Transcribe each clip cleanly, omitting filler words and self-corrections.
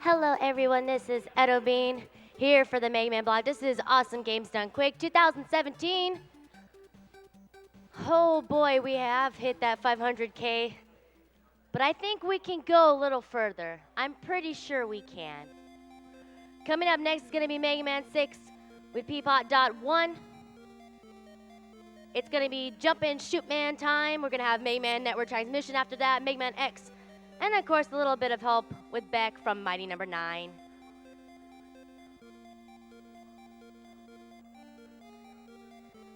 Hello everyone, this is Edo Bean here for the Mega Man blog. This is Awesome Games Done Quick 2017. Oh boy, we have hit that 500K, but I think we can go a little further. I'm pretty sure we can. Coming up next is going to be Mega Man 6 with ppotdot1. It's going to be Jump and Shoot Man time. We're going to have Mega Man Network Transmission after that, Mega Man X, and of course a little bit of help with Beck from Mighty Number 9.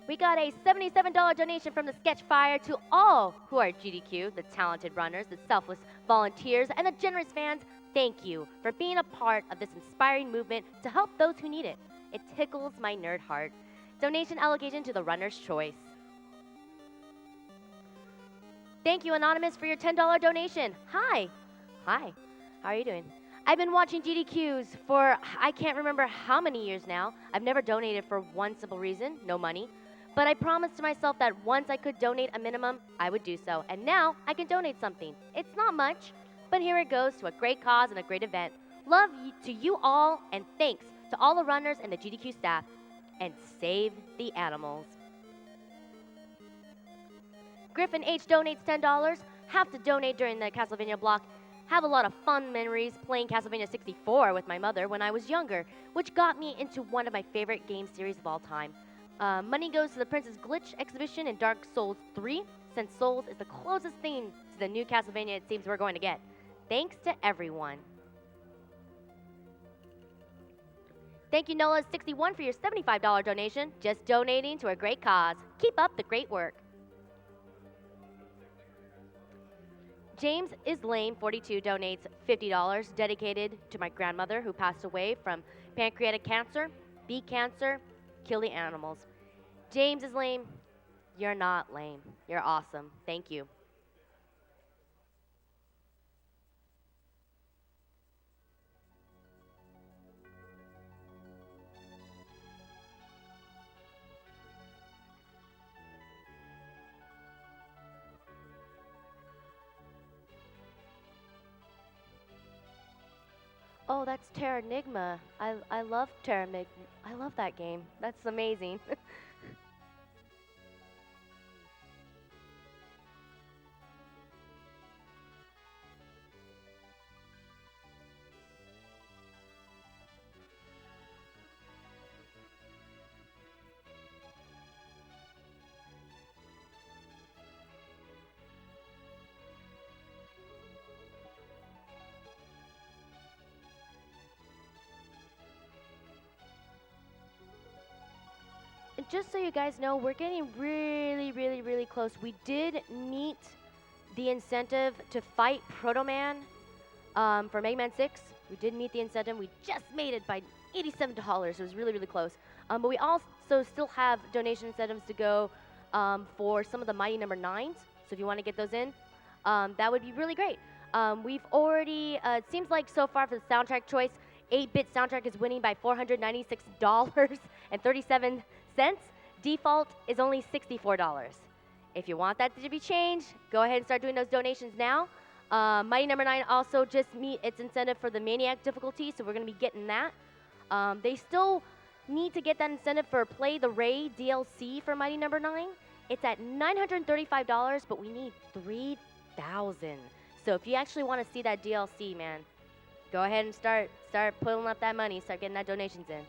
We got a $77 donation from the Sketchfire to all who are GDQ, the talented runners, the selfless volunteers, and the generous fans. Thank you for being a part of this inspiring movement to help those who need it. It tickles my nerd heart. Donation allocation to the runner's choice. Thank you, Anonymous, for your $10 donation. Hi. How are you doing? I've been watching GDQs for I can't remember how many years now. I've never donated for one simple reason, no money. But I promised to myself that once I could donate a minimum, I would do so. And now I can donate something. It's not much, but here it goes to a great cause and a great event. Love to you all, and thanks to all the runners and the GDQ staff. And save the animals. Griffin H donates $10. Have to donate during the Castlevania block. Have a lot of fun memories playing Castlevania 64 with my mother when I was younger, which got me into one of my favorite game series of all time. Money goes to the Princess Glitch exhibition in Dark Souls 3, since Souls is the closest thing to the new Castlevania it seems we're going to get. Thanks to everyone. Thank you, Nola61, for your $75 donation. Just donating to a great cause. Keep up the great work. James is lame 42 donates $50 dedicated to my grandmother who passed away from pancreatic cancer, bee cancer, kill the animals. James is lame. You're not lame. You're awesome. Thank you. Oh, that's Terranigma. I love Terranigma. I love that game. That's amazing. And just so you guys know, we're getting really close. We did meet the incentive to fight Proto Man for Mega Man 6. We did meet the incentive. We just made it by $87. It was really close. But we also still have donation incentives to go for some of the Mighty Number 9s. So if you want to get those in, that would be really great. We've already, it seems like so far for the soundtrack choice, 8-bit soundtrack is winning by $496.37. Default is only $64. If you want that to be changed, go ahead and start doing those donations now. Mighty Number 9 also just meet its incentive for the Maniac difficulty, so we're going to be getting that. They still need to get that incentive for Play the Ray DLC for Mighty Number 9. It's at $935, but we need 3,000. So if you actually want to see that DLC, man, go ahead and start pulling up that money, start getting that donations in.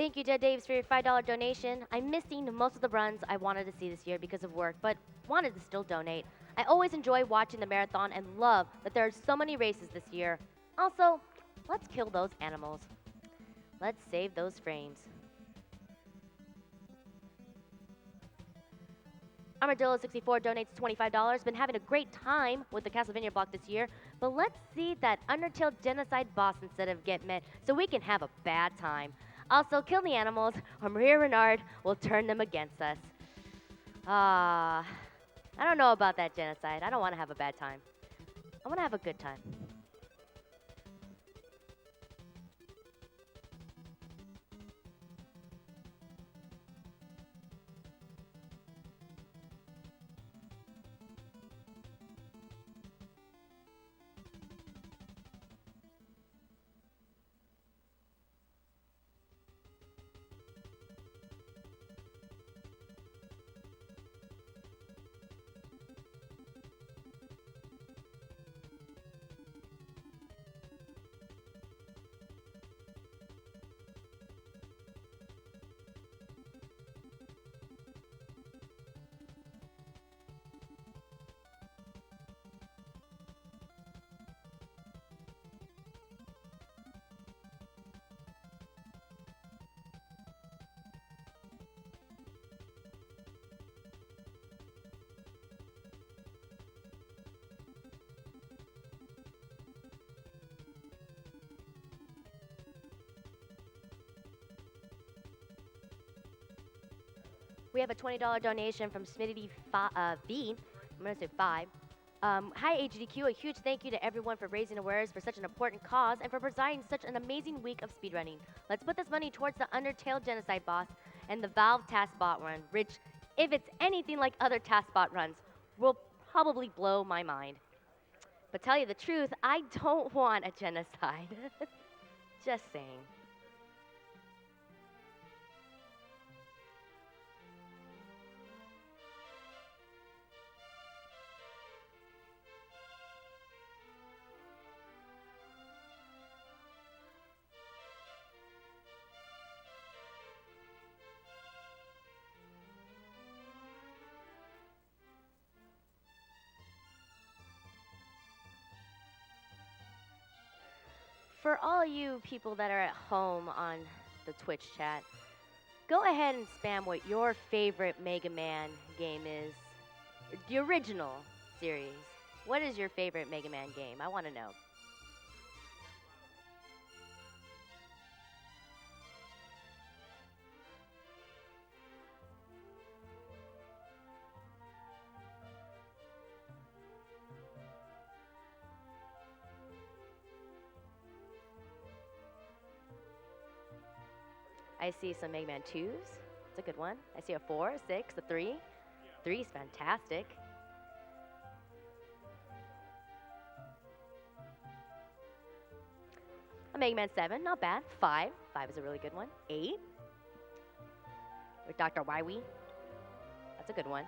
Thank you, Jed Daves, for your $5 donation. I'm missing most of the runs I wanted to see this year because of work, but wanted to still donate. I always enjoy watching the marathon and love that there are so many races this year. Also, let's kill those animals. Let's save those frames. Armadillo64 donates $25. Been having a great time with the Castlevania block this year, but let's see that Undertale genocide boss instead of get met so we can have a bad time. Also, kill the animals, or Maria Renard will turn them against us. I don't know about that genocide. I don't want to have a bad time. I want to have a good time. We have a $20 donation from Smitty V. I'm going to say 5. Hi, AGDQ. A huge thank you to everyone for raising awareness for such an important cause and for providing such an amazing week of speedrunning. Let's put this money towards the Undertale Genocide boss and the Valve Task Bot run, which, if it's anything like other Task Bot runs, will probably blow my mind. But tell you the truth, I don't want a genocide. Just saying. For all you people that are at home on the Twitch chat, go ahead and spam what your favorite Mega Man game is. The original series. What is your favorite Mega Man game? I want to know. I see some Mega Man 2s. It's a good one. I see a 4, a 6, a 3. 3 is fantastic. A Mega Man 7, not bad. 5. 5 is a really good one. 8. With Dr. Wywee. That's a good one.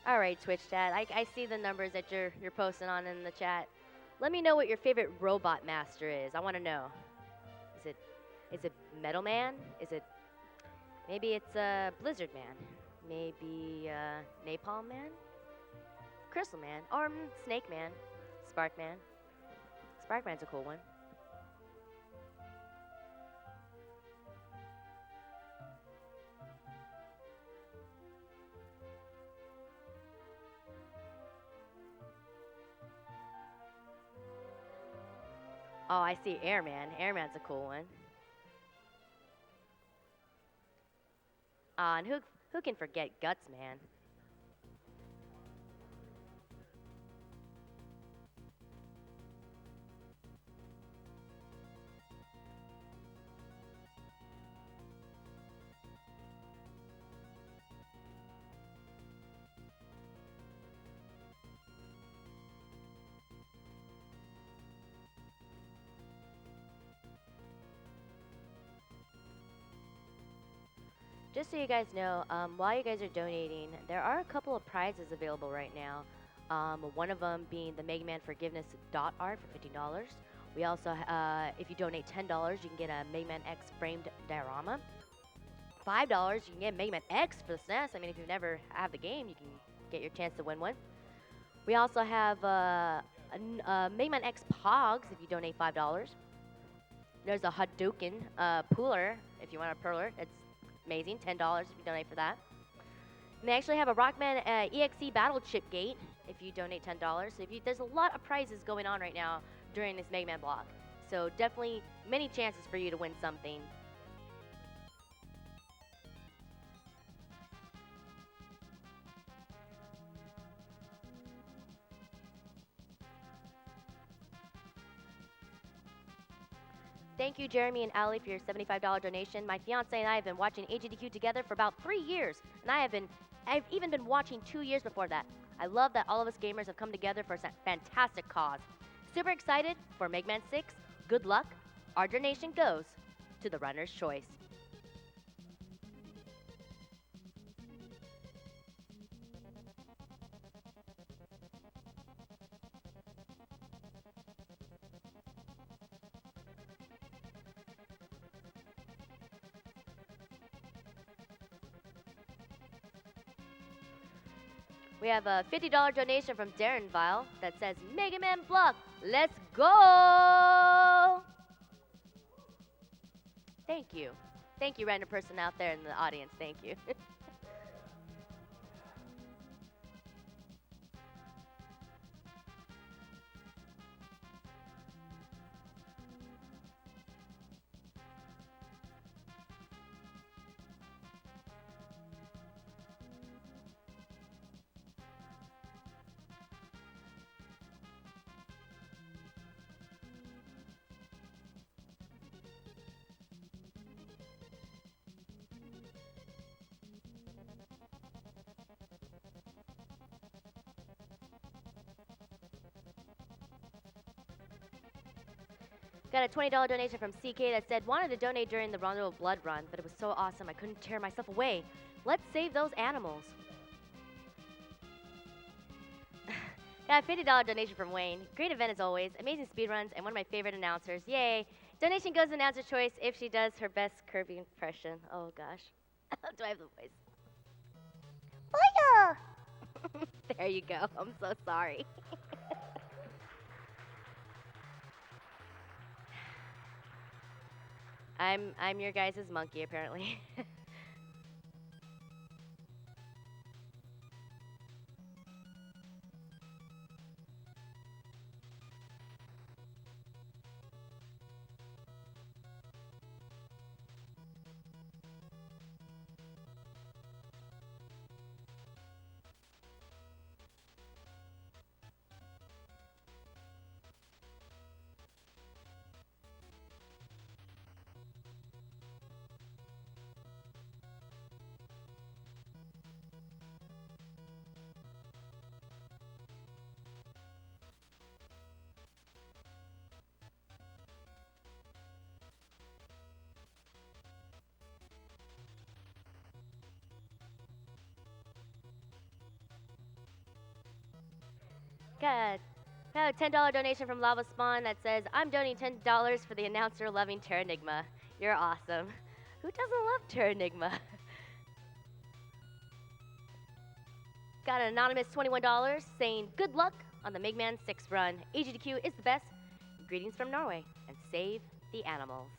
All right, Twitch chat. I see the numbers that you're posting on in the chat. Let me know what your favorite robot master is. I want to know. Is it Metal Man? Is it maybe it's Blizzard Man? Maybe Napalm Man? Crystal Man? Or Snake Man? Spark Man? Spark Man's a cool one. Oh, I see Airman. Airman's a cool one. And who can forget Guts, man? Just so you guys know, while you guys are donating, there are a couple of prizes available right now. One of them being the Mega Man Forgiveness dot art for $15. We also, if you donate $10, you can get a Mega Man X framed diorama. $5, you can get Mega Man X for the SNES. I mean, if you've never had the game, you can get your chance to win one. We also have Mega Man X Pogs if you donate $5. There's a Hadouken Pooler if you want a Perler. It's amazing, $10 if you donate for that. And they actually have a Rockman EXE Battle Chip Gate if you donate $10. So there's a lot of prizes going on right now during this Mega Man block. So definitely many chances for you to win something. Thank you, Jeremy and Ali, for your $75 donation. My fiance and I have been watching AGDQ together for about 3 years, and I've even been watching 2 years before that. I love that all of us gamers have come together for a fantastic cause. Super excited for Mega Man 6. Good luck. Our donation goes to the runner's choice. We have a $50 donation from Darren Vile that says, Mega Man Block, let's go! Thank you. Thank you, random person out there in the audience. Thank you. Got a $20 donation from CK that said, wanted to donate during the Rondo of Blood run, but it was so awesome I couldn't tear myself away. Let's save those animals. Got a $50 donation from Wayne. Great event as always. Amazing speedruns and one of my favorite announcers. Yay. Donation goes to announcer choice if she does her best Kirby impression. Oh gosh. Do I have the voice? Booyah! There you go. I'm so sorry. I'm your guys' monkey, apparently. Got a $10 donation from Lava Spawn that says, I'm donating $10 for the announcer loving Terranigma. You're awesome. Who doesn't love Terranigma? Got an anonymous $21 saying, good luck on the Mega Man 6 run. AGDQ is the best. Greetings from Norway, and save the animals.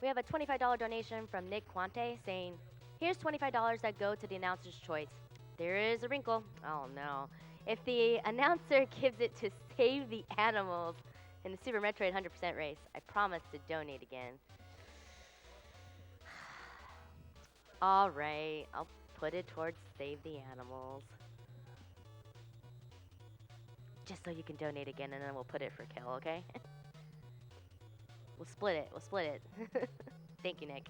We have a $25 donation from Nick Quante saying, here's $25 that go to the announcer's choice. There is a wrinkle. Oh no. If the announcer gives it to Save the Animals in the Super Metroid 100% race, I promise to donate again. All right, I'll put it towards Save the Animals. Just so you can donate again, and then we'll put it for Kill, okay? We'll split it. We'll split it. Thank you, Nick.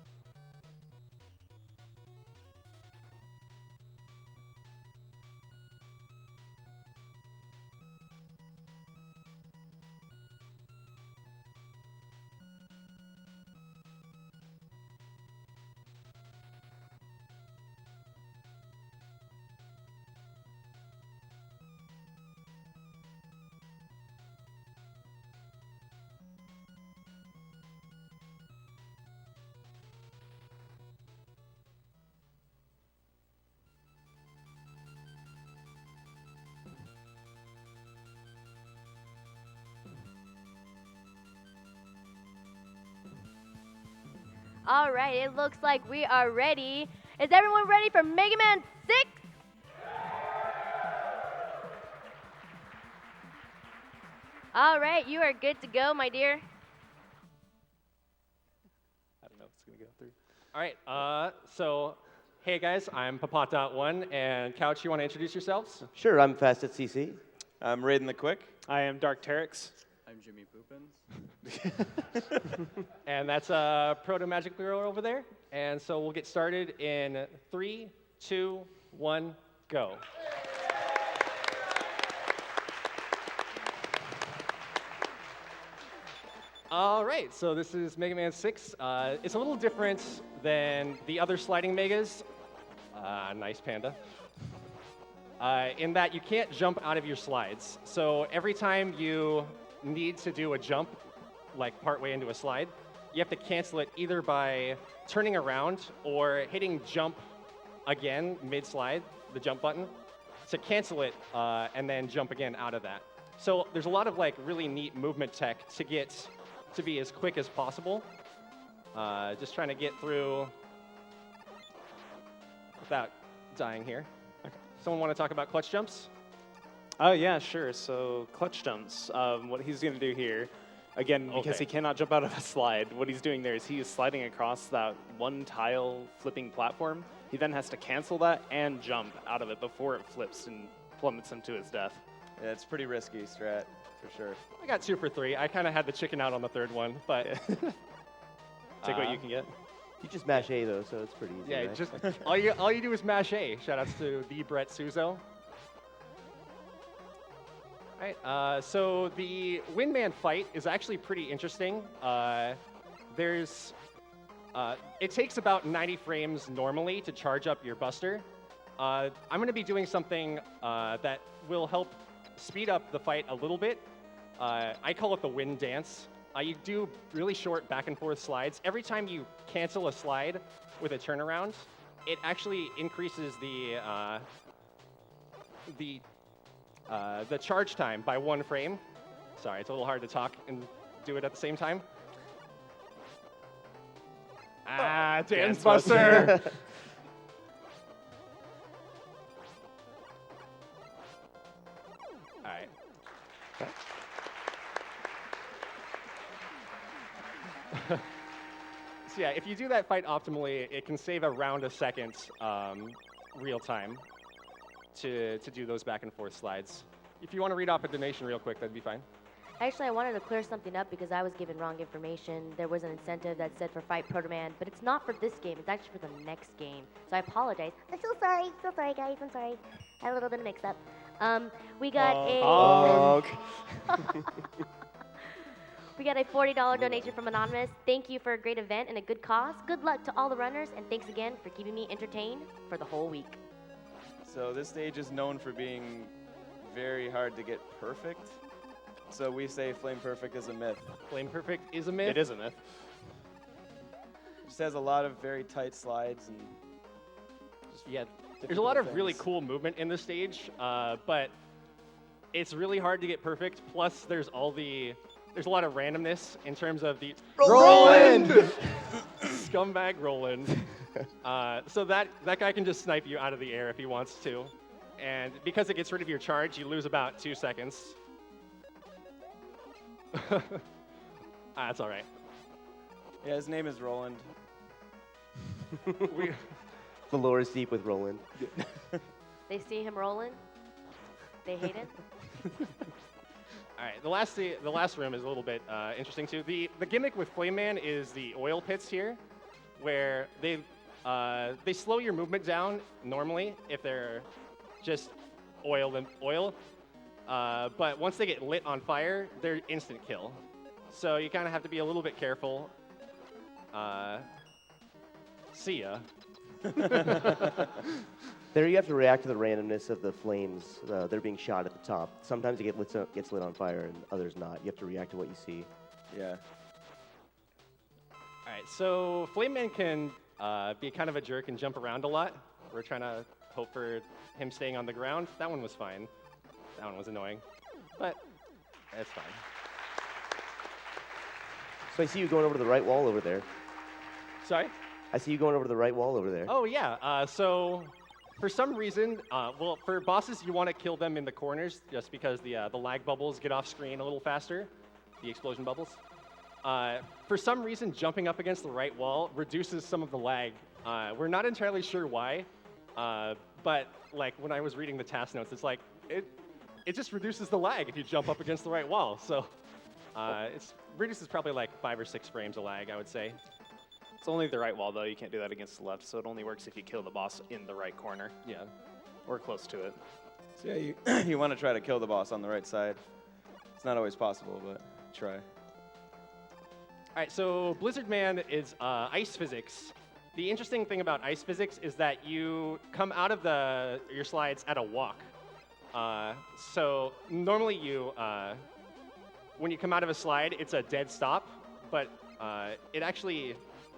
All right, it looks like we are ready. Is everyone ready for Mega Man 6? All right, you are good to go, my dear. I don't know if it's going to go through. All right, so hey guys, I'm ppotdot1, and Couch, you want to introduce yourselves? Sure, I'm Fast at CC. I'm Raiden the Quick. I am Dark Terex. I'm Jimmy Poopins. And that's Proto Magic Girl over there. And so we'll get started in 3, 2, 1, go. All right, so this is Mega Man 6. It's a little different than the other sliding Megas. Nice panda. In that you can't jump out of your slides. So every time you need to do a jump, like partway into a slide, you have to cancel it either by turning around or hitting jump again mid-slide, the jump button, to cancel it and then jump again out of that. So there's a lot of like really neat movement tech to get to be as quick as possible. Just trying to get through without dying here. Okay. Someone want to talk about clutch jumps? Oh, yeah, sure. So clutch jumps. What he's going to do here, again, because he cannot jump out of a slide, what he's doing there is he is sliding across that one tile flipping platform. He then has to cancel that and jump out of it before it flips and plummets him to his death. Yeah, it's pretty risky strat, for sure. I got 2 for 3. I kind of had the chicken out on the third one, but take what you can get. You just mash A though, so it's pretty easy. yeah, right? just all you do is mash A. Shoutouts to the Brett Suzo. All right, so the Windman fight is actually pretty interesting. It takes about 90 frames normally to charge up your Buster. I'm going to be doing something that will help speed up the fight a little bit. I call it the wind dance. You do really short back and forth slides. Every time you cancel a slide with a turnaround, it actually increases the charge time by 1 frame. Sorry, it's a little hard to talk and do it at the same time. Dance Buster! All right. So yeah, if you do that fight optimally, it can save around a second real time to do those back and forth slides. If you want to read off a donation real quick, that'd be fine. Actually, I wanted to clear something up because I was given wrong information. There was an incentive that said for Fight Proto Man, but it's not for this game. It's actually for the next game. So I apologize. I'm so sorry. So sorry, guys. I'm sorry. I had a little bit of mix-up. We got we got a $40 donation from Anonymous. Thank you for a great event and a good cause. Good luck to all the runners, and thanks again for keeping me entertained for the whole week. So this stage is known for being very hard to get perfect. So we say Flame Perfect is a myth. Flame Perfect is a myth? It is a myth. It just has a lot of very tight slides and just yeah. There's a lot of really cool movement in this stage, but it's really hard to get perfect. Plus, there's all the there's a lot of randomness in terms of the Roland! scumbag Roland. So that guy can just snipe you out of the air if he wants to. And because it gets rid of your charge, you lose about 2 seconds. That's all right. Yeah, his name is Roland. We, The lore is deep with Roland. They see him rolling. They hate it. all right, the last room is a little bit interesting too. The gimmick with Flame Man is the oil pits here, where they slow your movement down normally if they're just oil. But once they get lit on fire, they're instant kill. So you kind of have to be a little bit careful. See ya. There you have to react to the randomness of the flames. They're being shot at the top. Sometimes it gets lit on fire and others not. You have to react to what you see. Yeah. All right, so Flame Man can be kind of a jerk and jump around a lot. We're trying to hope for him staying on the ground. That one was fine. That one was annoying, but it's fine. So I see you going over to the right wall over there. Sorry? I see you going over to the right wall over there. Oh, yeah. So for some reason, well, for bosses, you want to kill them in the corners just because the lag bubbles get off screen a little faster, the explosion bubbles. For some reason, jumping up against the right wall reduces some of the lag. We're not entirely sure why, but like when I was reading the task notes, it's like it just reduces the lag if you jump up against the right wall. So it reduces probably like 5 or 6 frames of lag, I would say. It's only the right wall, though. You can't do that against the left, so it only works if you kill the boss in the right corner. Yeah. Or close to it. So yeah, you want to try to kill the boss on the right side. It's not always possible, but try. All right, so Blizzard Man is ice physics. The interesting thing about ice physics is that you come out of your slides at a walk. So normally when you come out of a slide, it's a dead stop, but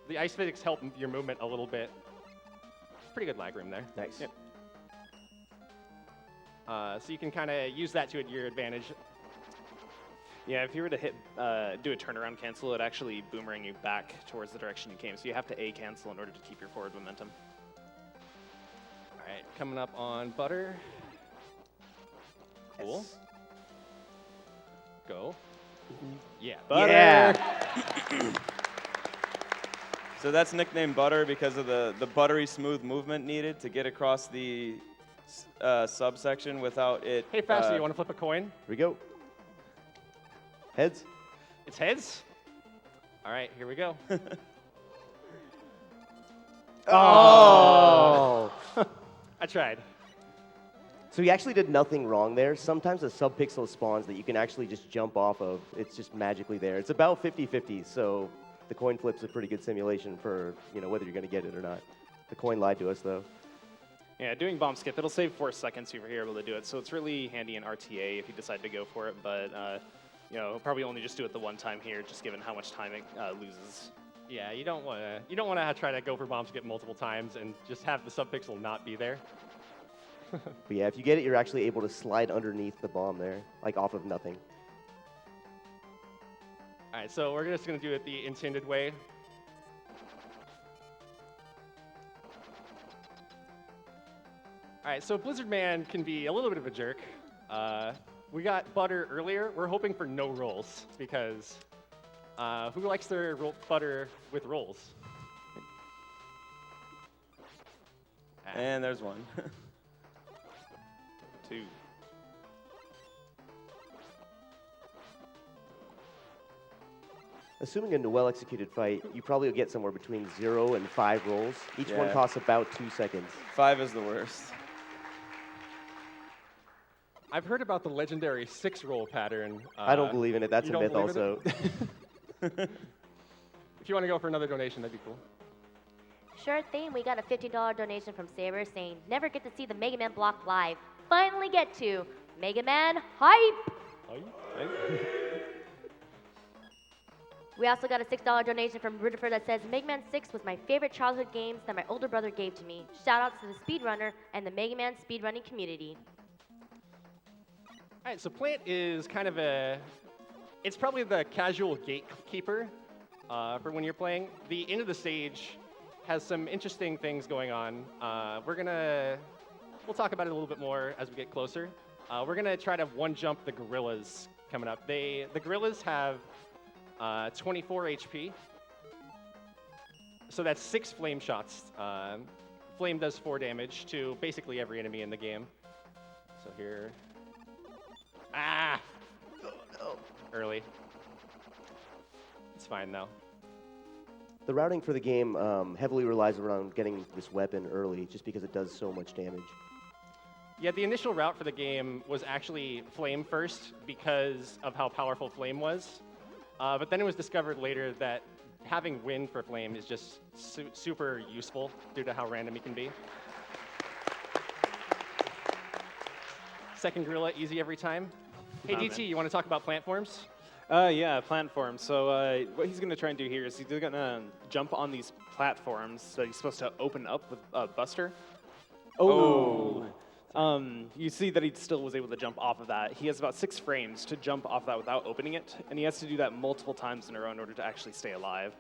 the ice physics help your movement a little bit. Pretty good lag room there. Nice. Yep. So you can kind of use that to your advantage. Yeah, if you were to do a turnaround cancel, it'd actually boomerang you back towards the direction you came. So you have to A cancel in order to keep your forward momentum. All right, coming up on Butter. Cool. Yes. Go. Yeah. Butter! Yeah. So that's nicknamed Butter because of the buttery smooth movement needed to get across the subsection without it. Hey, Faster, you want to flip a coin? Here we go. Heads? It's heads. All right, here we go. Oh! I tried. So he actually did nothing wrong there. Sometimes a subpixel spawns that you can actually just jump off of. It's just magically there. It's about 50-50, so the coin flip's a pretty good simulation for whether you're going to get it or not. The coin lied to us, though. Yeah, doing bomb skip, it'll save 4 seconds if you're able to do it. So it's really handy in RTA if you decide to go for it, but probably only just do it the one time here, just given how much time it loses. Yeah, you don't want to try to go for bomb skip multiple times and just have the subpixel not be there. But yeah, if you get it, you're actually able to slide underneath the bomb there, like off of nothing. All right, so we're just going to do it the intended way. All right, so Blizzard Man can be a little bit of a jerk. We got Butter earlier. We're hoping for no rolls because who likes their butter with rolls? And there's one. 2. Assuming a well-executed fight, you probably will get somewhere between 0 and 5 rolls. Each one Yeah. costs about 2 seconds. 5 is the worst. I've heard about the legendary 6-roll pattern. I don't believe in it. That's you a don't myth believe in also. If you want to go for another donation, that'd be cool. Sure thing. We got a $50 donation from Saber saying, never get to see the Mega Man block live. Finally get to. Mega Man hype! We also got a $6 donation from Rutherford that says, Mega Man 6 was my favorite childhood games that my older brother gave to me. Shout outs to the speedrunner and the Mega Man speedrunning community. All right, so Plant is kind of a It's probably the casual gatekeeper for when you're playing. The end of the stage has some interesting things going on. We'll talk about it a little bit more as we get closer. We're gonna try to one jump the gorillas coming up. The gorillas have 24 HP, so that's 6 flame shots. Flame does 4 damage to basically every enemy in the game. So here, oh, no. Early. It's fine though. The routing for the game heavily relies around getting this weapon early, just because it does so much damage. Yeah, the initial route for the game was actually Flame first because of how powerful Flame was. But then it was discovered later that having Wind for Flame is just super useful due to how random it can be. Second gorilla, easy every time. Hey, DT, you want to talk about plant forms? Yeah, platform. So what he's going to try and do here is he's going to jump on these platforms that he's supposed to open up with Buster. Oh. You see that he still was able to jump off of that. He has about 6 frames to jump off that without opening it, and he has to do that multiple times in a row in order to actually stay alive.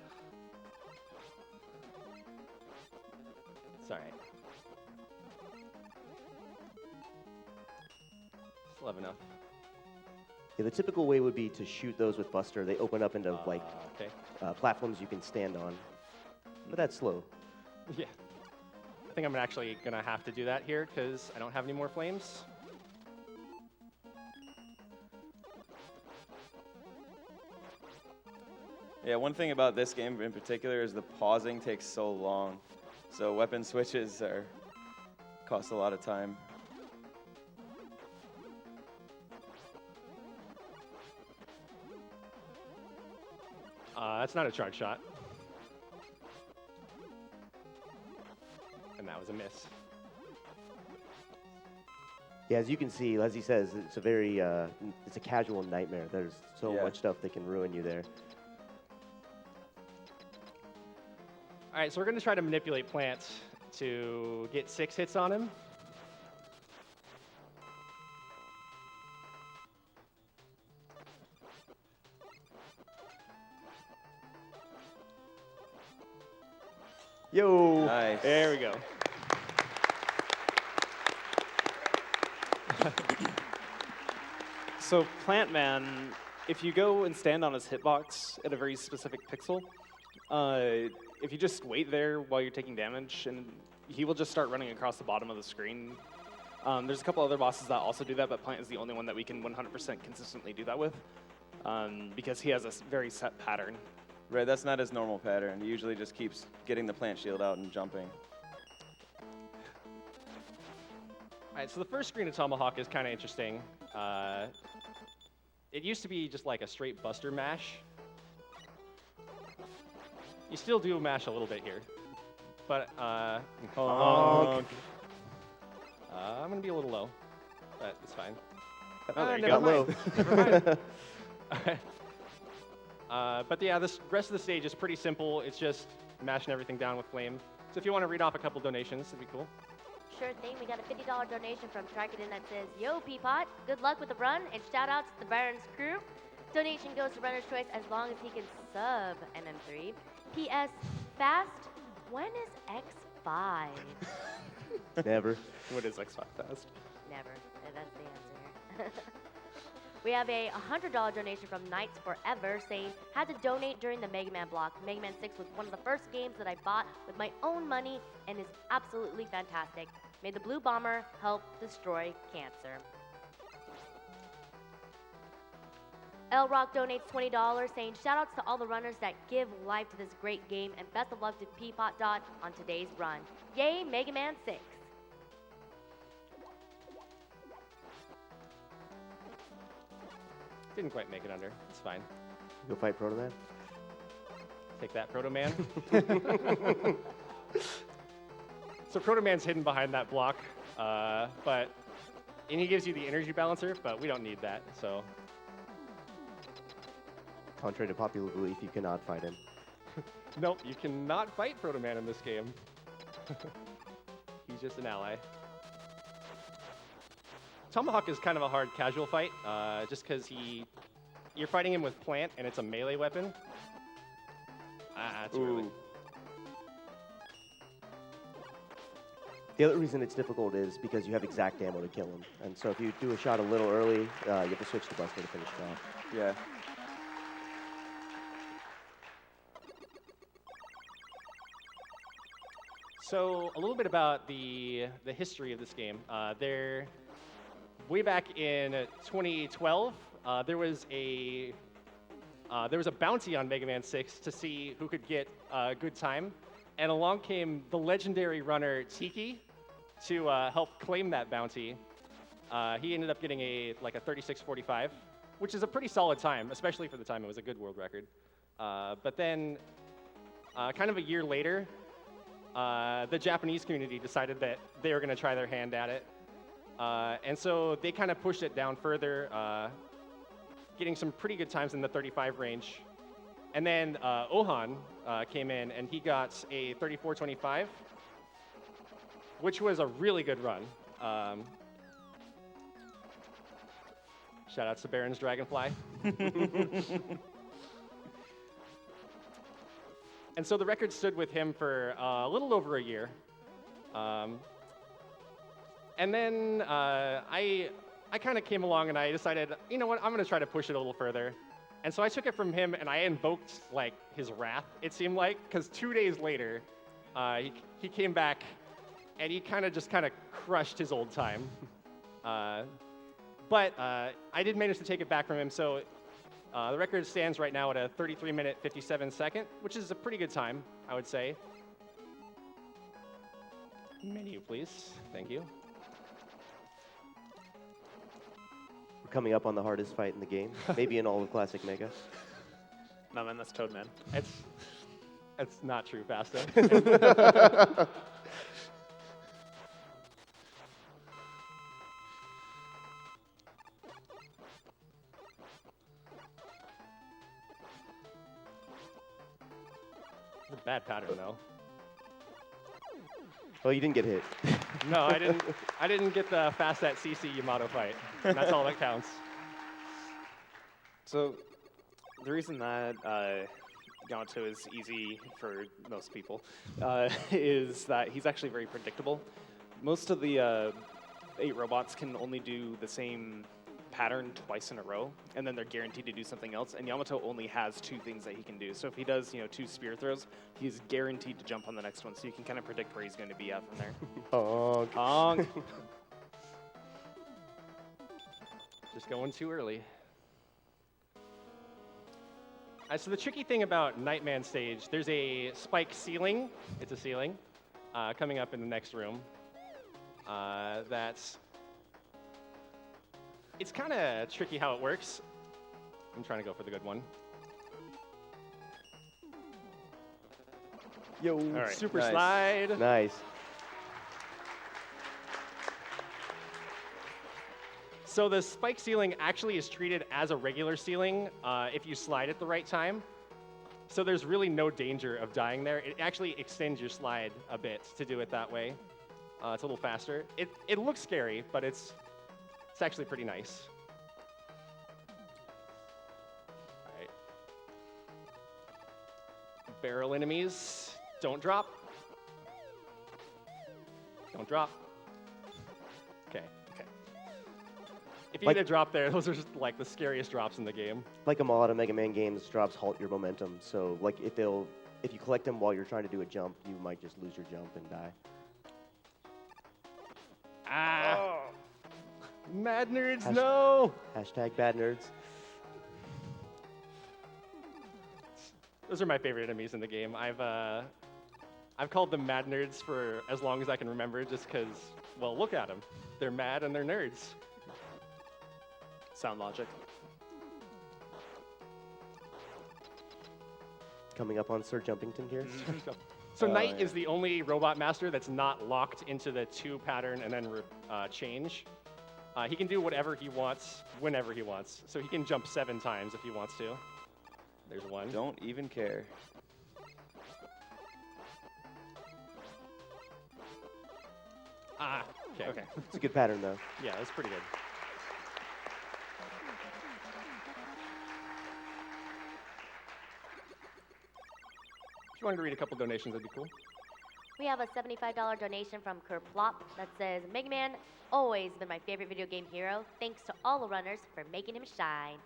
It's all right. Still have enough. Yeah, the typical way would be to shoot those with Buster. They open up into Okay. platforms you can stand on, but that's slow. Yeah. I think I'm actually going to have to do that here because I don't have any more flames. Yeah, one thing about this game in particular is the pausing takes so long. So weapon switches cost a lot of time. That's not a charge shot. And that was a miss. Yeah, as you can see, as he says, it's a very, it's a casual nightmare. There's so much stuff that can ruin you there. All right, so we're going to try to manipulate plants to get 6 hits on him. Yo! Nice. There we go. So Plant Man, if you go and stand on his hitbox at a very specific pixel, if you just wait there while you're taking damage, and he will just start running across the bottom of the screen. There's a couple other bosses that also do that, but Plant is the only one that we can 100% consistently do that with, because he has a very set pattern. Right, that's not his normal pattern. He usually just keeps getting the plant shield out and jumping. All right, so the first screen of Tomahawk is kind of interesting. It used to be just like a straight Buster mash. You still do mash a little bit here, but I'm gonna be a little low, but it's fine. Oh, there you never go. mind. Never mind. But yeah, this rest of the stage is pretty simple. It's just mashing everything down with flame. So if you want to read off a couple donations, that'd be cool. Sure thing. We got a $50 donation from Tricodin that says, "Yo, Peapot, good luck with the run, and shout out to the Baron's crew. Donation goes to Runner's Choice as long as he can sub MM3. P.S. Fast, when is X5? Never. What is X5 Fast? Never. That's the answer here. We have a $100 donation from Knights Forever saying, "Had to donate during the Mega Man block. Mega Man 6 was one of the first games that I bought with my own money and is absolutely fantastic. May the Blue Bomber help destroy cancer." L Rock donates $20 saying, "Shoutouts to all the runners that give life to this great game and best of luck to ppotdot on today's run. Yay, Mega Man 6. Didn't quite make it under. It's fine. Go fight Proto Man? Take that, Proto Man. So Proto Man's hidden behind that block, and he gives you the energy balancer, but we don't need that, so. Contrary to popular belief, you cannot fight him. Nope, you cannot fight Proto Man in this game. He's just an ally. Tomahawk is kind of a hard casual fight, just because he you're fighting him with plant, and it's a melee weapon. Ah, too early. Ooh. The other reason it's difficult is because you have exact ammo to kill him. And so if you do a shot a little early, you have to switch to Buster to finish it off. Yeah. So a little bit about the history of this game. Way back in 2012, there was a bounty on Mega Man 6 to see who could get a good time, and along came the legendary runner Tiki to help claim that bounty. He ended up getting a 36:45, which is a pretty solid time, especially for the time. It was a good world record. But then, kind of a year later, the Japanese community decided that they were going to try their hand at it. And so they kind of pushed it down further, getting some pretty good times in the 35 range. And then Ohan came in, and he got a 34:25, which was a really good run. Shout out to Baron's Dragonfly. And so the record stood with him for a little over a year. And then I kind of came along and I decided, you know what, I'm going to try to push it a little further. And so I took it from him and I invoked his wrath, it seemed like, because 2 days later, he came back and he kind of crushed his old time. But I did manage to take it back from him, so the record stands right now at a 33-minute, 57-second, which is a pretty good time, I would say. Menu, please. Thank you. We're coming up on the hardest fight in the game, maybe in all of Classic Mega. No, man, that's Toad Man. It's not true, Basta. It's a bad pattern, though. Well, you didn't get hit. No, I didn't. I didn't get the fast at CC Yamato fight. And that's all that counts. So, the reason that Yamato is easy for most people is that he's actually very predictable. Most of the 8 robots can only do the same pattern twice in a row, and then they're guaranteed to do something else. And Yamato only has 2 things that he can do. So if he does, 2 spear throws, he's guaranteed to jump on the next one. So you can kind of predict where he's going to be at from there. Honk. Honk. Just going too early. So the tricky thing about Nightman stage, there's a spike ceiling. It's a ceiling coming up in the next room. It's kind of tricky how it works. I'm trying to go for the good one. Yo, All right, super nice. slide. Nice. So the spike ceiling actually is treated as a regular ceiling if you slide at the right time. So there's really no danger of dying there. It actually extends your slide a bit to do it that way. It's a little faster. It looks scary, but it's actually pretty nice. All right. Barrel enemies, don't drop. Don't drop. Okay. If you get a drop there, those are just the scariest drops in the game. Like a lot of Mega Man games, drops halt your momentum. So if you collect them while you're trying to do a jump, you might just lose your jump and die. Ah! Oh. Mad nerds, no! Hashtag bad nerds. Those are my favorite enemies in the game. I've called them mad nerds for as long as I can remember, just because, well, look at them. They're mad and they're nerds. Sound logic. Coming up on Sir Jumpington here. So Oh, Knight yeah. is the only robot master that's not locked into the 2 pattern and then change. He can do whatever he wants, whenever he wants. So he can jump 7 times if he wants to. There's one. Don't even care. Ah, okay. It's a good pattern, though. Yeah, that's pretty good. If you wanted to read a couple donations, that'd be cool. We have a $75 donation from Kerplop that says, Mega Man, always been my favorite video game hero. Thanks to all the runners for making him shine.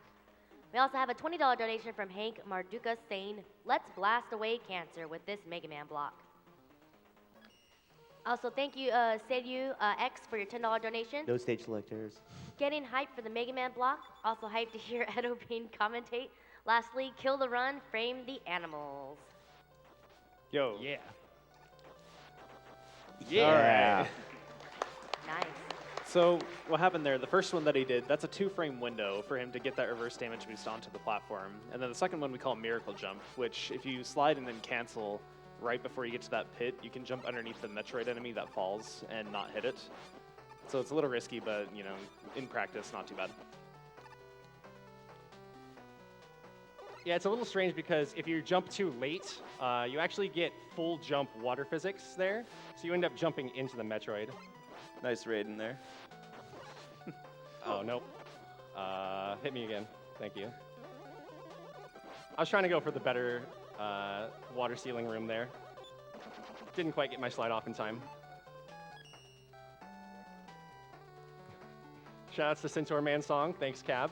We also have a $20 donation from Hank Marduka saying, let's blast away cancer with this Mega Man block. Also, thank you, Sedu X, for your $10 donation. No stage selectors. Getting hyped for the Mega Man block. Also hyped to hear Edo Payne commentate. Lastly, kill the run, frame the animals. Yo. Yeah. All right. Nice. So what happened there, the first one that he did, that's a 2-frame window for him to get that reverse damage boost onto the platform. And then the second one we call Miracle Jump, which if you slide and then cancel right before you get to that pit, you can jump underneath the Metroid enemy that falls and not hit it. So it's a little risky, but you know, in practice, not too bad. Yeah, it's a little strange because if you jump too late, you actually get full jump water physics there. So you end up jumping into the Metroid. Nice raid in there. Oh, nope. Hit me again. Thank you. I was trying to go for the better water ceiling room there. Didn't quite get my slide off in time. Shoutouts to Centaur Man Song. Thanks, Cab.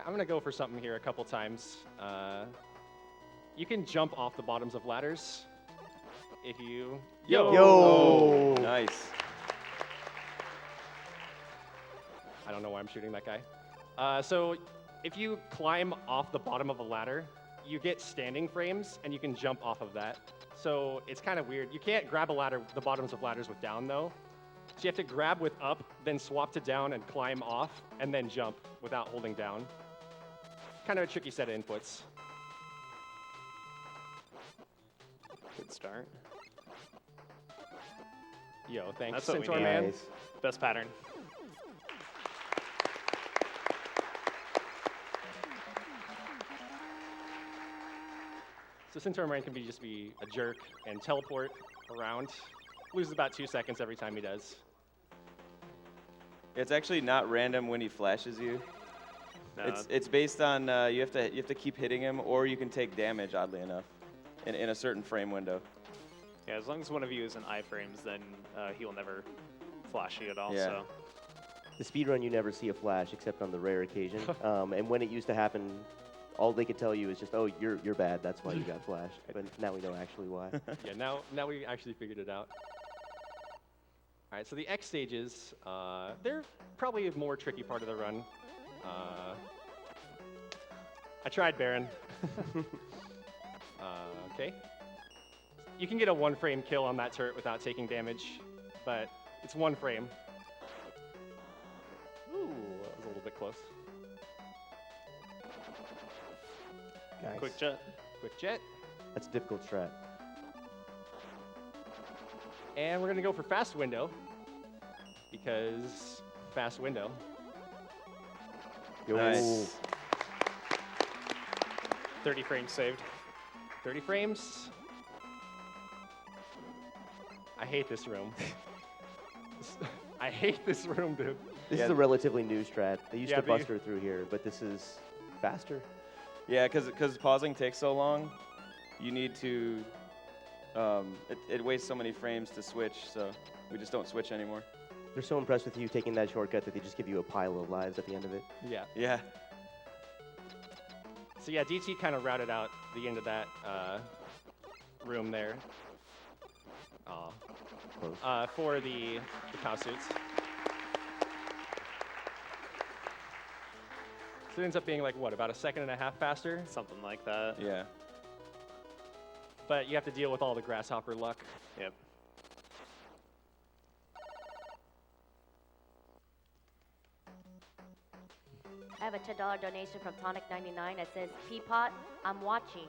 I'm going to go for something here a couple times. You can jump off the bottoms of ladders if you... Yo! Nice. I don't know why I'm shooting that guy. So if you climb off the bottom of a ladder, you get standing frames, and you can jump off of that. So it's kind of weird. You can't grab a ladder, the bottoms of ladders with down, though. So you have to grab with up, then swap to down and climb off, and then jump without holding down. Kind of a tricky set of inputs. Good start. Yo, thanks, That's what we Centaur need. Man. Nice. Best pattern. So Centaur Man can just be a jerk and teleport around. Loses about 2 seconds every time he does. It's actually not random when he flashes you. No, It's based on you have to keep hitting him, or you can take damage. Oddly enough, in a certain frame window. yeah, as long as one of you is in iframes, then he will never flash you at all. Yeah. So The speedrun, you never see a flash except on the rare occasion. And when it used to happen, all they could tell you is just, oh, you're bad. That's why you got flashed. But now we know actually why. Yeah, now we actually figured it out. All right, so the X stages, they're probably a more tricky part of the run. I tried Baron. Okay. You can get a 1-frame kill on that turret without taking damage, but it's 1 frame. Ooh, that was a little bit close. Nice. quick jet. Quick jet. That's a difficult strat. And we're gonna go for fast window, because fast window. Yo. Nice. 30 frames saved. 30 frames. I hate this room. I hate this room, dude. This Yeah. is a relatively new strat. They used Yeah, to the- buster through here, but this is faster. Yeah, because pausing takes so long, you need to. It wastes so many frames to switch, so we just don't switch anymore. They're so impressed with you taking that shortcut that they just give you a pile of lives at the end of it. Yeah. Yeah. So yeah, DT kind of routed out the end of that room there. Aw. Close. For the cow suits. So it ends up being like, what, about 1.5 seconds faster? Something like that. Yeah. But you have to deal with all the grasshopper luck. Yep. I have a $10 donation from Tonic99 that says, Peapot, I'm watching.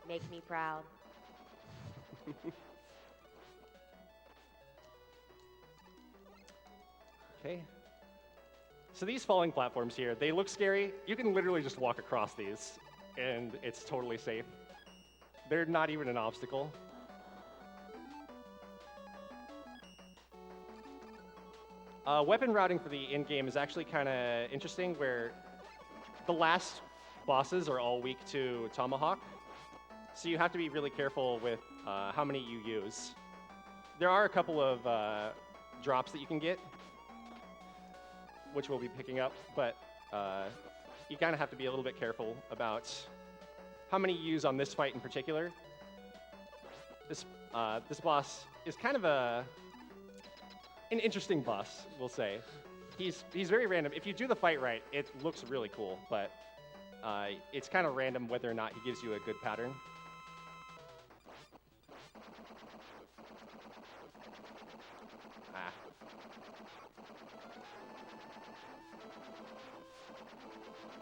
Make me proud. Okay. So these falling platforms here, they look scary. You can literally just walk across these, and it's totally safe. They're not even an obstacle. Weapon routing for the in-game is actually kind of interesting, where the last bosses are all weak to Tomahawk, so you have to be really careful with how many you use. There are a couple of drops that you can get, which we'll be picking up, but you kind of have to be a little bit careful about how many you use on this fight in particular. This boss is kind of an interesting boss, we'll say. He's very random. If you do the fight right, it looks really cool, but it's kind of random whether or not he gives you a good pattern.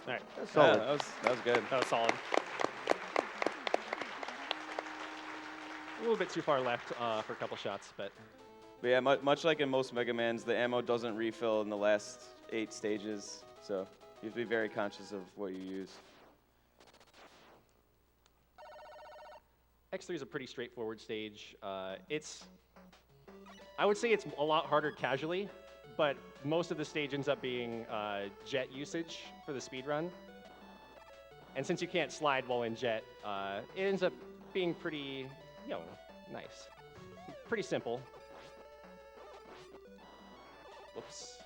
All right. That's solid. Yeah, that was good. That was solid. A little bit too far left for a couple shots, but But yeah, much like in most Mega Mans, the ammo doesn't refill in the last 8 stages, so you have to be very conscious of what you use. X3 is a pretty straightforward stage. I would say it's a lot harder casually, but most of the stage ends up being jet usage for the speed run. And since you can't slide while in jet, it ends up being pretty, nice. Pretty simple. Whoops.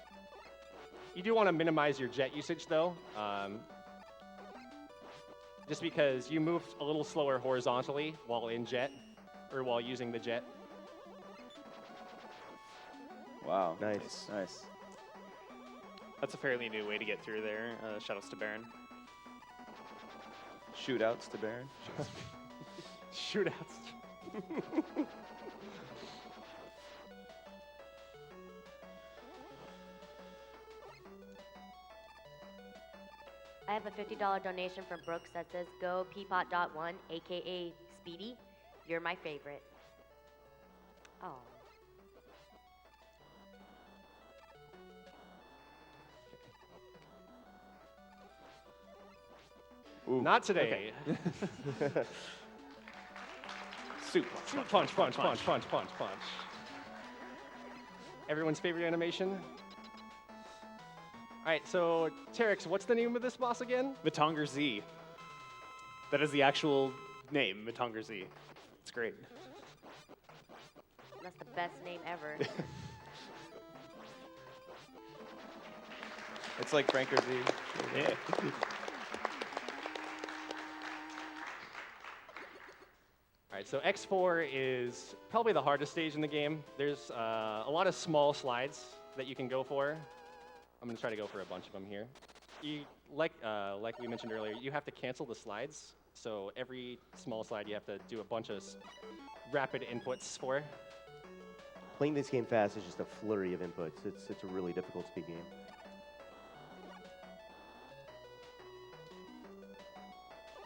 You do want to minimize your jet usage though, just because you move a little slower horizontally while in jet, or while using the jet. Wow. Nice. Nice. That's a fairly new way to get through there. Shoutouts to Baron. Shootouts to Baron. Shootouts. I have a $50 donation from Brooks that says, "Go ppotdot1, aka Speedy. You're my favorite." Oh. Ooh. Not today. Soup. Punch, punch, punch, punch, punch, punch. Everyone's favorite animation? All right, so Terex, what's the name of this boss again? Matonger Z. That is the actual name, Matonger Z. It's great. That's the best name ever. It's like Franker Z. Yeah. All right, so X4 is probably the hardest stage in the game. There's a lot of small slides that you can go for. I'm gonna try to go for a bunch of them here. Like we mentioned earlier, you have to cancel the slides. So every small slide you have to do a bunch of rapid inputs for. Playing this game fast is just a flurry of inputs. It's a really difficult speed game.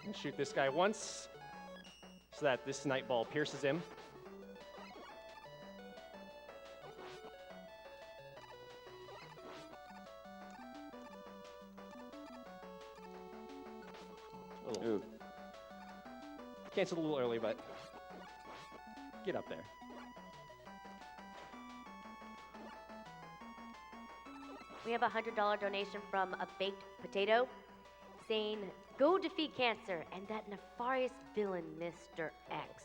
And shoot this guy once, so that this night ball pierces him. Ooh. Canceled a little early, but get up there. We have a $100 donation from a baked potato saying, "Go defeat cancer and that nefarious villain, Mr. X.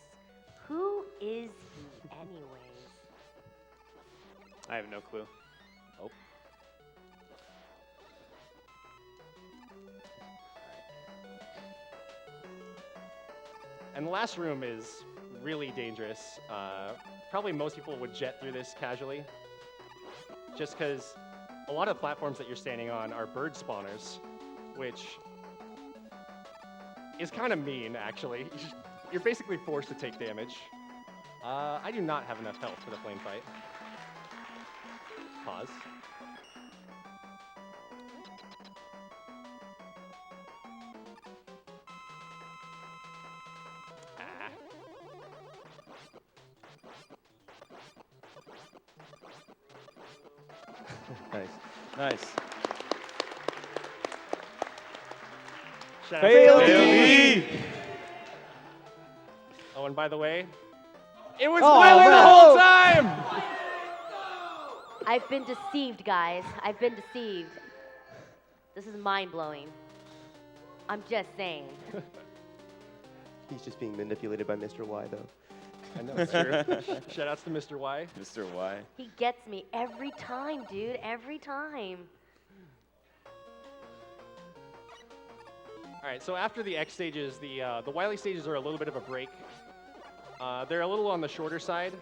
Who is he anyways?" I have no clue. Oh. And the last room is really dangerous. Probably most people would jet through this casually, just because a lot of platforms that you're standing on are bird spawners, which is kind of mean, actually. You're basically forced to take damage. I do not have enough health for the flame fight. Pause. Ah. Nice. Nice. Shout out Fail to- D! Oh, and by the way, it was Oh, Willie the man. whole time! I've been deceived, guys. I've been deceived. This is mind-blowing. I'm just saying. He's just being manipulated by Mr. Y, though. I know it's true. Shoutouts to Mr. Y. Mr. Y. He gets me every time, dude. Every time. All right, so after the X stages, the Wily stages are a little bit of a break. They're a little on the shorter side,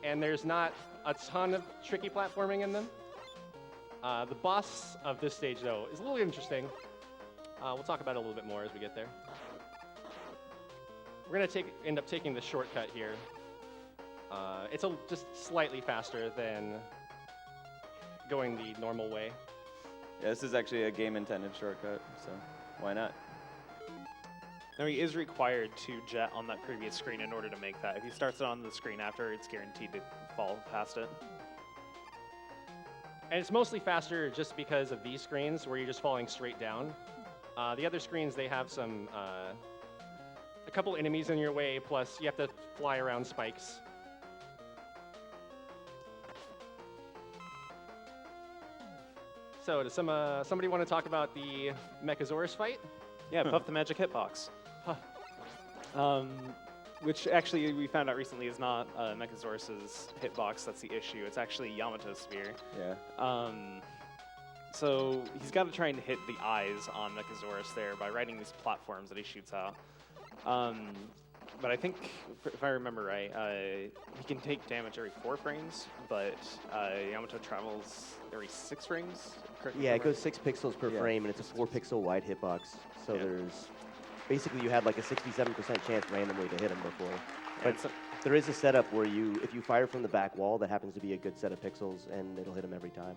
and there's not a ton of tricky platforming in them. The boss of this stage, though, is a little interesting. We'll talk about it a little bit more as we get there. We're gonna end up taking the shortcut here. It's just slightly faster than going the normal way. Yeah, this is actually a game-intended shortcut, so why not? Now he is required to jet on that previous screen in order to make that. If he starts it on the screen after, it's guaranteed to fall past it. And it's mostly faster just because of these screens where you're just falling straight down. The other screens, they have a couple enemies in your way, plus you have to fly around spikes. So does somebody want to talk about the Mechasaurus fight? Yeah, Puff the Magic Hitbox. Which actually we found out recently is not Mechasaurus's hitbox that's the issue. It's actually Yamato's sphere. Yeah. So he's got to try and hit the eyes on Mechasaurus there by riding these platforms that he shoots out. But I think, if I remember right, he can take damage every 4 frames, but Yamato travels every 6 frames? Yeah, it goes 6 pixels per frame, and it's a 4-pixel wide hitbox. So there's basically you had like a 67% chance randomly to hit him before. But there is a setup where if you fire from the back wall, that happens to be a good set of pixels, and it'll hit him every time.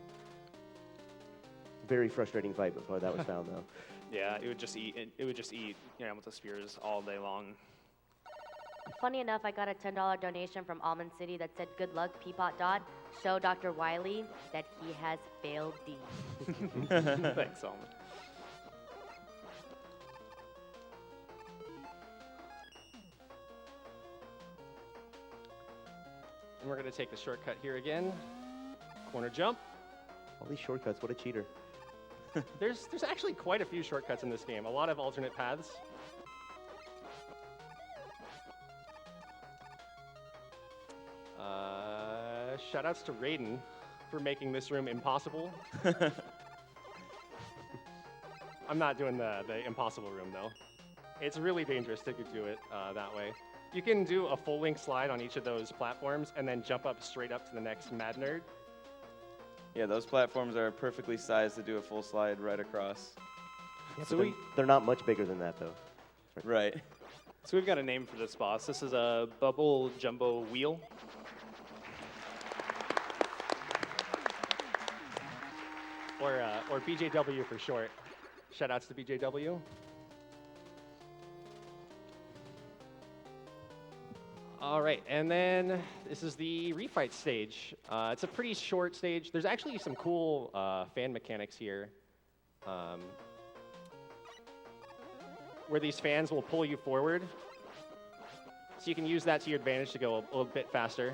Very frustrating fight before that was found, though. Yeah, it would just eat Yamato spears all day long. Funny enough, I got a $10 donation from Almond City that said, "Good luck, ppotdot. Show Dr. Wiley that he has failed D." Thanks, Almond. And we're going to take the shortcut here again. Corner jump. All these shortcuts, what a cheater. There's actually quite a few shortcuts in this game. A lot of alternate paths. Shoutouts to Raiden for making this room impossible. I'm not doing the impossible room, though. It's really dangerous to do it that way. You can do a full-length slide on each of those platforms and then jump up straight up to the next Mad Nerd. Yeah, those platforms are perfectly sized to do a full slide right across. Yeah, so they're not much bigger than that, though. Right. So we've got a name for this boss. This is a Bubble Jumbo Wheel. Or BJW for short. Shoutouts to BJW. All right, and then this is the refight stage. It's a pretty short stage. There's actually some cool fan mechanics here, where these fans will pull you forward. So you can use that to your advantage to go a little bit faster.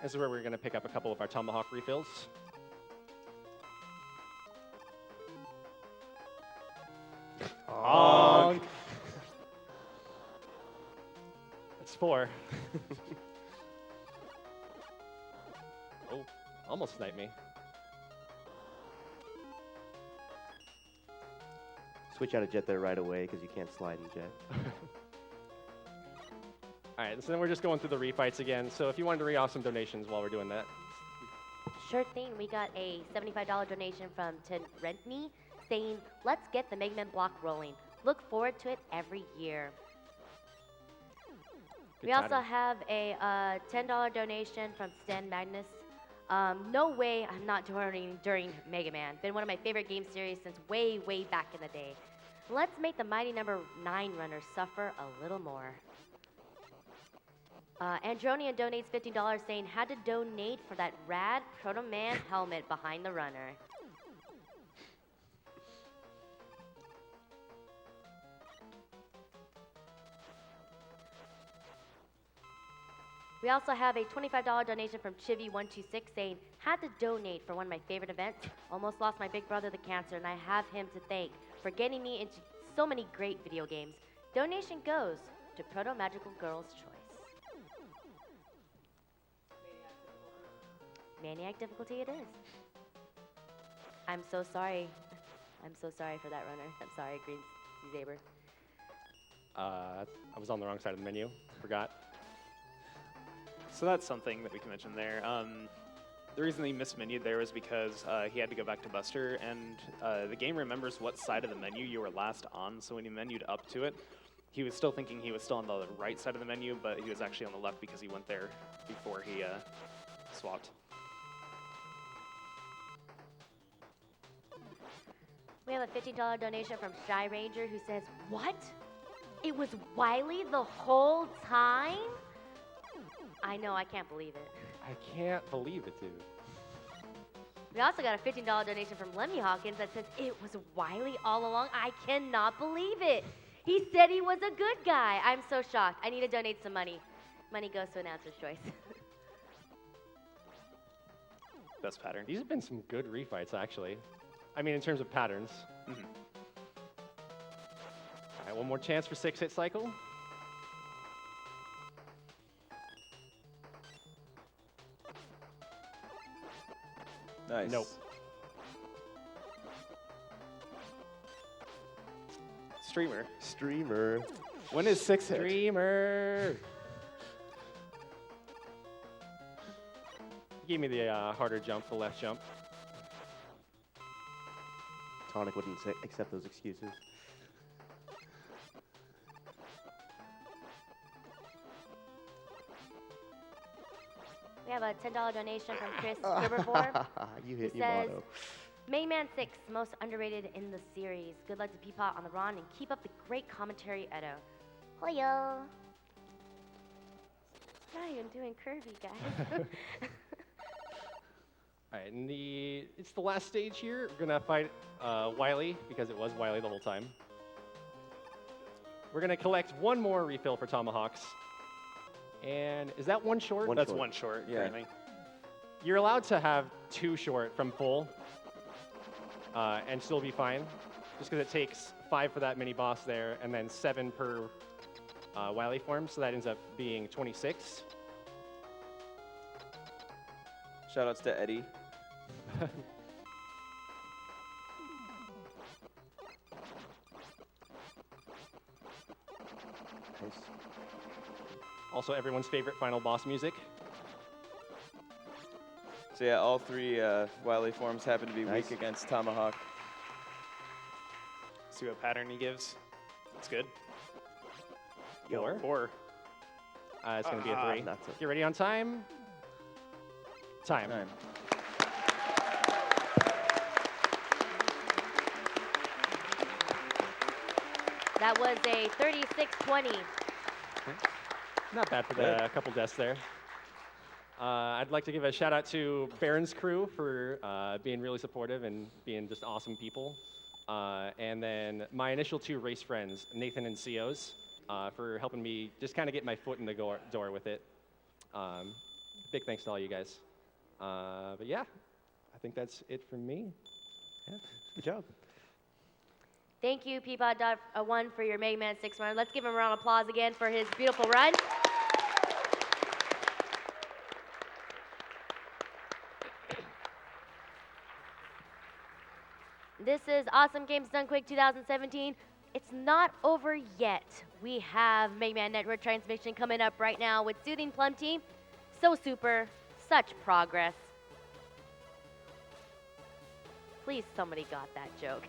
This is where we're gonna pick up a couple of our Tomahawk refills. Honk. That's 4. Oh, almost sniped me. Switch out of jet there right away because you can't slide in jet. All right, so then we're just going through the refights again. So if you wanted to read off some donations while we're doing that. Sure thing. We got a $75 donation from Ted Rentney saying, "Let's get the Mega Man block rolling. Look forward to it every year." Good We also timing. have a $10 donation from Stan Magnus. No way I'm not joining during Mega Man. Been one of my favorite game series since way, way back in the day. Let's make the mighty number 9 runners suffer a little more. Andronian donates $50 saying, "Had to donate for that rad Proto Man helmet behind the runner." We also have a $25 donation from Chivy126 saying, had to donate for one of my favorite events. Almost lost my big brother to cancer, and I have him to thank for getting me into so many great video games. Donation goes to Proto Magical Girl's Choice. Maniac difficulty it is. I'm so sorry. I'm so sorry for that runner. I'm sorry, Green Zaber. I was on the wrong side of the menu. Forgot. So that's something that we can mention there. The reason he mismenued there was because he had to go back to Buster, and the game remembers what side of the menu you were last on, so when he menued up to it, he was still thinking he was still on the right side of the menu, but he was actually on the left because he went there before he swapped. We have a $50 donation from Shy Ranger who says, what? It was Wily the whole time? I know, I can't believe it. I can't believe it, dude. We also got a $15 donation from Lemmy Hawkins that says, it was Wily all along. I cannot believe it. He said he was a good guy. I'm so shocked. I need to donate some money. Money goes to Announcer's Choice. Best pattern. These have been some good refights, actually. I mean, in terms of patterns. Mm-hmm. All right, one more chance for 6-hit cycle. Nice. Nope. Streamer. Streamer. When is 6 hit? Streamer. He gave me the harder jump, the left jump. Tonic wouldn't accept those excuses. We have a $10 donation from Chris Gerbervor. You hit He your says, motto. Mega Man 6, most underrated in the series. Good luck to Peapot on the run and keep up the great commentary, Edo. Hoyo. Not even doing Kirby, guys. All right, and it's the last stage here. We're gonna fight Wily, because it was Wily the whole time. We're gonna collect one more refill for Tomahawks. And is that one short? One That's short. one short, Yeah. currently. You're allowed to have 2 short from full and still be fine, just because it takes 5 for that mini boss there, and then 7 per Wily form, so that ends up being 26. Shoutouts to Eddie. Nice. Also, everyone's favorite final boss music. So yeah, all 3 Wily forms happen to be Nice. weak against Tomahawk. See what pattern he gives. That's good. 4. 4. It's going to be a 3. Not so. Get ready on time. Time. Time. That was a 36-20. Not bad for the couple deaths there. I'd like to give a shout out to Baron's crew for being really supportive and being just awesome people. And then my initial 2 race friends, Nathan and Cios, for helping me just kind of get my foot in the door with it. Big thanks to all you guys. But yeah, I think that's it from me. Yeah, good job. Thank you, ppotdot1, for your Mega Man 6 run. Let's give him a round of applause again for his beautiful run. This is Awesome Games Done Quick 2017. It's not over yet. We have Mega Man Network transmission coming up right now with Soothing Plum Team. So super, such progress. Please, somebody got that joke.